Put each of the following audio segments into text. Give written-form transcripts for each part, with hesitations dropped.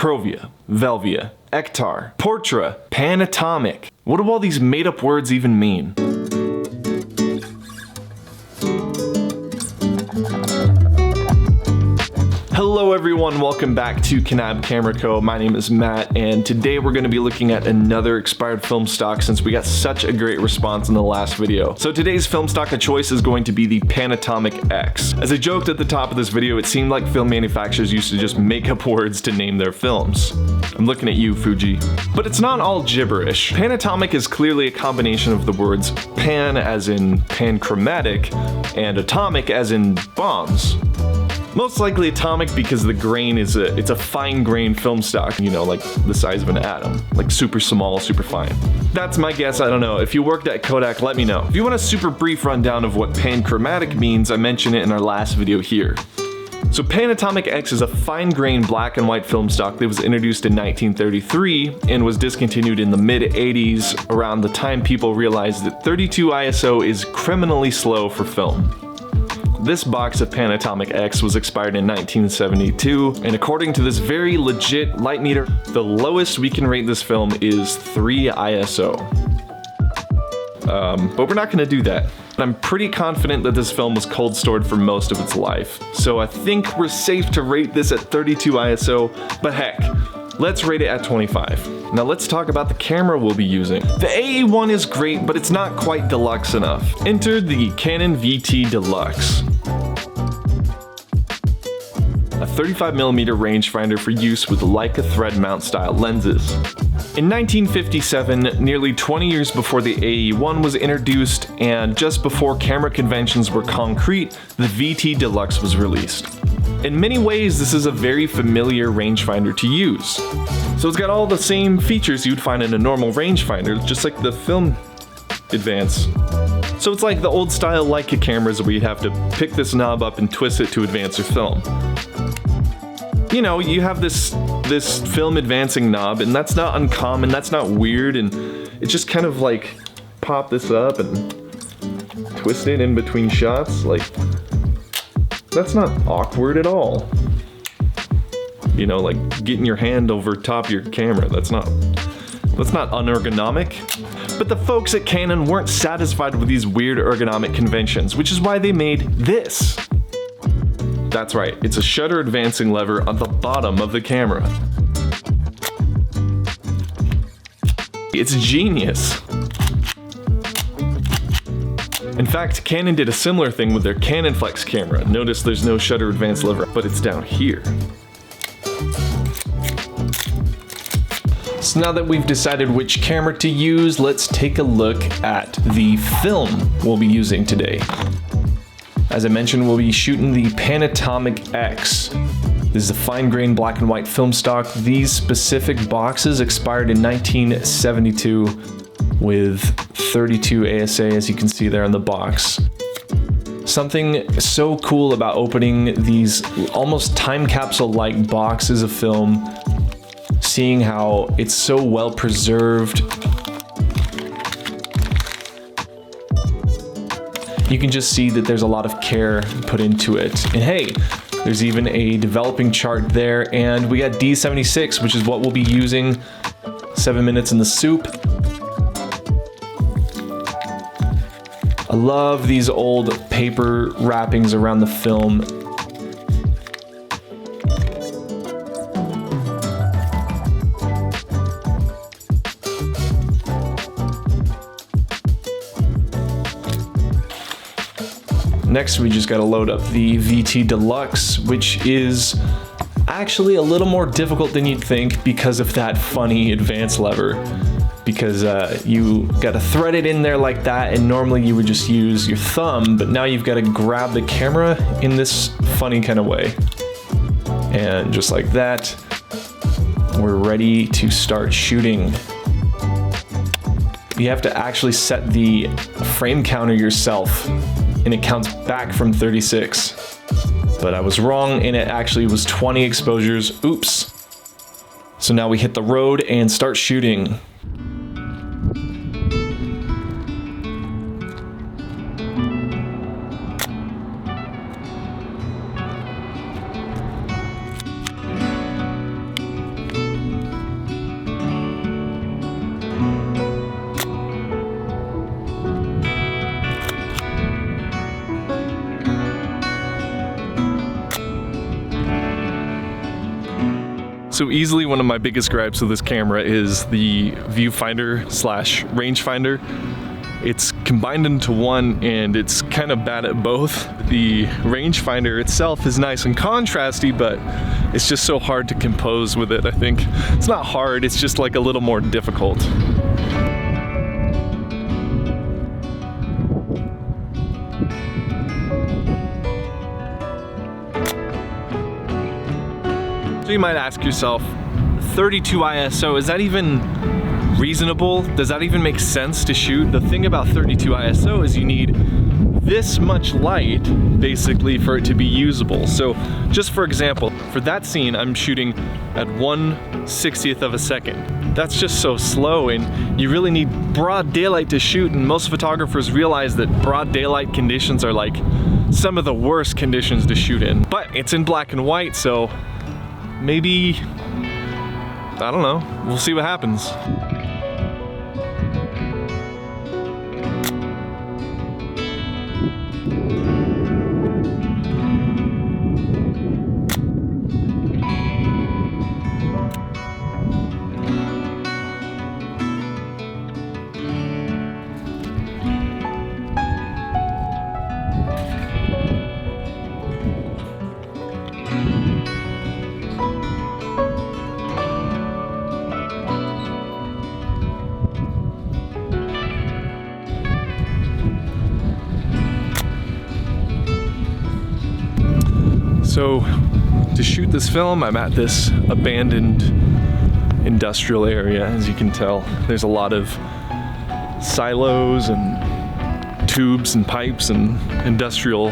Provia, Velvia, Ektar, Portra, Panatomic. What do all these made-up words even mean? Hello everyone, welcome back to Canon Camera Co. My name is Matt, and today we're going to be looking at another expired film stock since we got such a great response in the last video. So today's film stock of choice is going to be the Panatomic-X. As I joked at the top of this video, it seemed like film manufacturers used to just make up words to name their films. I'm looking at you, Fuji. But it's not all gibberish. Panatomic is clearly a combination of the words pan as in panchromatic and atomic as in bombs. Most likely atomic because the grain is it's a fine grain film stock, you know, like the size of an atom, like super small, super fine. That's my guess, I don't know. If you worked at Kodak, let me know. If you want a super brief rundown of what panchromatic means, I mentioned it in our last video here. So Panatomic-X is a fine grain black and white film stock that was introduced in 1933 and was discontinued in the mid-80s around the time people realized that 32 ISO is criminally slow for film. This box of Panatomic-X was expired in 1972, and according to this very legit light meter, the lowest we can rate this film is 3 ISO. But we're not going to do that. I'm pretty confident that this film was cold stored for most of its life, so I think we're safe to rate this at 32 ISO, but heck, let's rate it at 25. Now let's talk about the camera we'll be using. The AE1 is great, but it's not quite deluxe enough. Enter the Canon VT Deluxe. A 35mm rangefinder for use with Leica thread mount style lenses. In 1957, nearly 20 years before the AE1 was introduced and just before camera conventions were concrete, the VT Deluxe was released. In many ways, this is a very familiar rangefinder to use. So it's got all the same features you'd find in a normal rangefinder, just like the film advance. So it's like the old style Leica cameras where you'd have to pick this knob up and twist it to advance your film. You know, you have this film advancing knob, and that's not uncommon, that's not weird, and it's just kind of like pop this up and twist it in between shots. Like, that's not awkward at all. You know, like getting your hand over top of your camera, that's not unergonomic. But the folks at Canon weren't satisfied with these weird ergonomic conventions, which is why they made this. That's right, it's a shutter advancing lever on the bottom of the camera. It's genius. In fact, Canon did a similar thing with their Canon Flex camera. Notice there's no shutter advance lever, but it's down here. So now that we've decided which camera to use, let's take a look at the film we'll be using today. As I mentioned, we'll be shooting the Panatomic-X. This is a fine grain black and white film stock. These specific boxes expired in 1972 with 32 ASA, as you can see there in the box. Something so cool about opening these almost time capsule-like boxes of film, seeing how it's so well preserved. You can just see that there's a lot of care put into it. And hey, there's even a developing chart there, and we got D76, which is what we'll be using. 7 minutes in the soup. I love these old paper wrappings around the film. Next, we just gotta load up the VT Deluxe, which is actually a little more difficult than you'd think because of that funny advance lever. Because you gotta thread it in there like that, and normally you would just use your thumb, but now you've gotta grab the camera in this funny kind of way. And just like that, we're ready to start shooting. You have to actually set the frame counter yourself, and it counts back from 36. But I was wrong, and it actually was 20 exposures. Oops. So now we hit the road and start shooting. So easily one of my biggest gripes with this camera is the viewfinder slash rangefinder. It's combined into one and it's kind of bad at both. The rangefinder itself is nice and contrasty, but it's just so hard to compose with it, I think. It's not hard, it's just like a little more difficult. So you might ask yourself, 32 ISO, is that even reasonable? Does that even make sense to shoot? The thing about 32 ISO is you need this much light basically for it to be usable. So just for example, for that scene I'm shooting at 1/60th of a second. That's just so slow, and you really need broad daylight to shoot, and most photographers realize that broad daylight conditions are like some of the worst conditions to shoot in. But it's in black and white, so maybe, I don't know, we'll see what happens. So to shoot this film, I'm at this abandoned industrial area. As you can tell, there's a lot of silos and tubes and pipes and industrial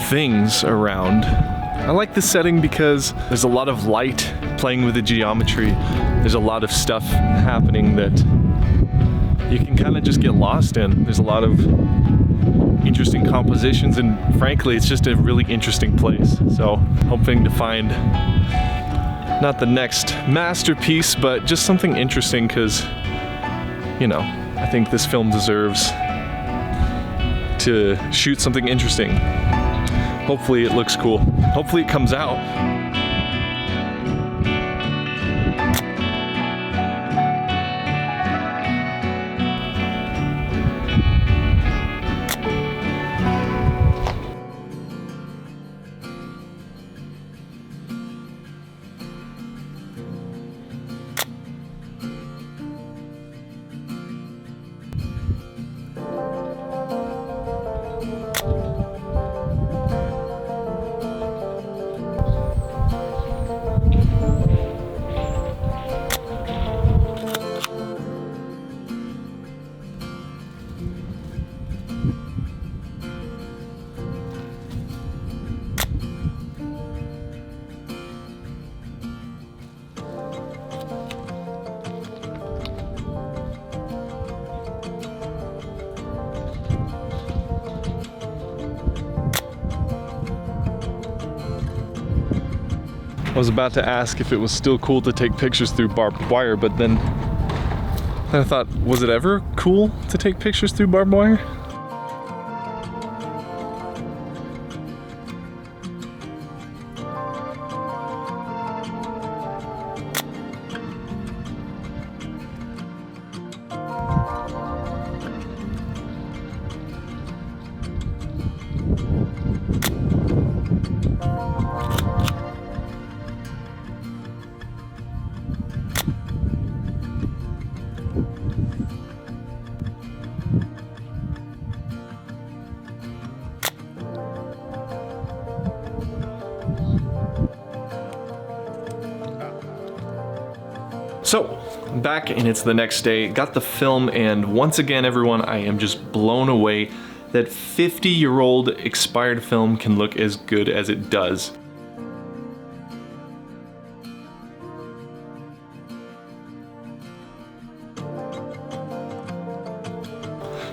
things around. I like this setting because there's a lot of light playing with the geometry. There's a lot of stuff happening that you can kind of just get lost in. There's a lot of interesting compositions, and frankly it's just a really interesting place. So hoping to find not the next masterpiece, but just something interesting, because you know, I think this film deserves to shoot something interesting. Hopefully it looks cool. Hopefully it comes out. I was about to ask if it was still cool to take pictures through barbed wire, but then I thought, was it ever cool to take pictures through barbed wire? So, back and it's the next day, got the film, and once again everyone, I am just blown away that 50-year-old expired film can look as good as it does.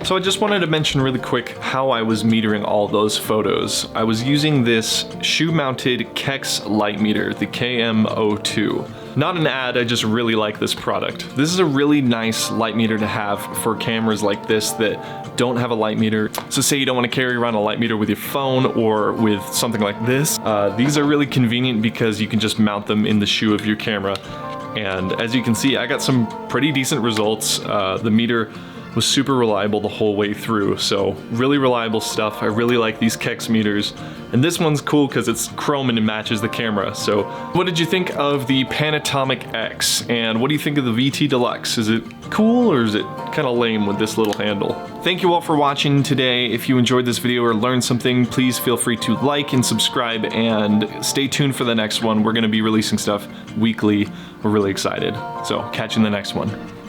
So I just wanted to mention really quick how I was metering all those photos. I was using this shoe-mounted Kex light meter, the KM02. Not an ad, I just really like this product. This is a really nice light meter to have for cameras like this that don't have a light meter. So say you don't want to carry around a light meter with your phone or with something like this. These are really convenient because you can just mount them in the shoe of your camera. And as you can see, I got some pretty decent results. The meter was super reliable the whole way through, so really reliable stuff. I really like these Kex meters. And this one's cool because it's chrome and it matches the camera. So what did you think of the Panatomic-X? And what do you think of the VT Deluxe? Is it cool or is it kind of lame with this little handle? Thank you all for watching today. If you enjoyed this video or learned something, please feel free to like and subscribe and stay tuned for the next one. We're gonna be releasing stuff weekly. We're really excited. So catch you in the next one.